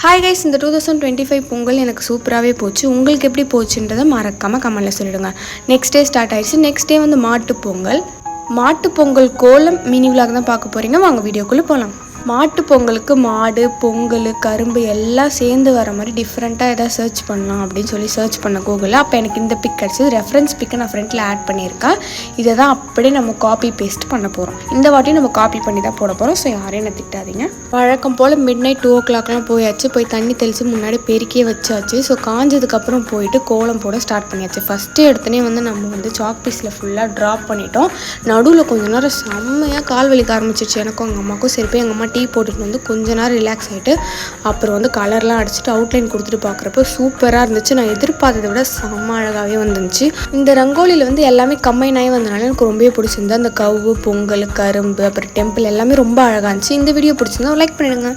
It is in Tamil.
ஹாய் கைஸ், இந்த 2025 பொங்கல் எனக்கு சூப்பராகவே போச்சு. உங்களுக்கு எப்படி போச்சுன்றதை மறக்காமல் கமெண்ட்டில் சொல்லிவிடுங்க. நெக்ஸ்ட் டே ஸ்டார்ட் ஆயிடுச்சு. நெக்ஸ்ட் டே வந்து மாட்டுப்பொங்கல் கோலம் மினி விலாக் தான் பார்க்க போகிறீங்க. வாங்க வீடியோக்குள்ளே போகலாம். மாட்டுப்பொங்கலுக்கு மாடு, பொங்கல், கரும்பு எல்லாம் சேர்ந்து வர மாதிரி டிஃப்ரெண்ட்டாக எதாவது சர்ச் பண்ணலாம் அப்படின்னு சொல்லி சர்ச் பண்ண கூகுளில். அப்போ எனக்கு இந்த பிக் கிடச்சிது. ரெஃபரன்ஸ் பிக்கை நான் ஃப்ரண்ட்டில் ஆட் பண்ணியிருக்கேன். இதை தான் அப்படியே நம்ம காப்பி பேஸ்ட் பண்ண போகிறோம். இந்த வாட்டியும் நம்ம காப்பி பண்ணி தான் போட போகிறோம். ஸோ யாரையும் என்ன திட்டாதீங்க. வழக்கம் போல் மிட்நைட் 2 o'clockலாம் போயாச்சு. போய் தண்ணி தெளித்து முன்னாடி பெருக்கியே வச்சாச்சு. ஸோ காஞ்சதுக்கப்புறம் போயிட்டு கோலம் போட ஸ்டார்ட் பண்ணியாச்சு. ஃபஸ்ட்டு எடுத்தனே வந்து நம்ம வந்து சாக் பீஸில் ஃபுல்லாக ட்ராப் பண்ணிட்டோம். நடுவில் கொஞ்ச நேரம் செம்மையாக கால் வலிக்க ஆரம்பிச்சிச்சு எனக்கும் எங்கள் அம்மாவுக்கும். சரி போய் எங்கள் அம்மா டீ போட்டுட்டு வந்து கொஞ்ச நேரம் ரிலாக்ஸ் ஆகிட்டு அப்புறம் வந்து கலர்லாம் அடிச்சுட்டு அவுட்லைன் கொடுத்துட்டு பார்க்குறப்போ சூப்பராக இருந்துச்சு. நான் எதிர்பார்த்ததை விட செம்ம அழகாகவே வந்துருந்துச்சு. இந்த ரங்கோலியில் வந்து எல்லாமே கம்பைன் ஆகி வந்தனால எனக்கு ரொம்பவே பிடிச்சிருந்தது. அந்த கவு, பொங்கல், கரும்பு, அப்புறம் டெம்பிள் எல்லாமே ரொம்ப அழகாக இருந்துச்சு. இந்த வீடியோ பிடிச்சிருந்தா லைக் பண்ணிடுங்க.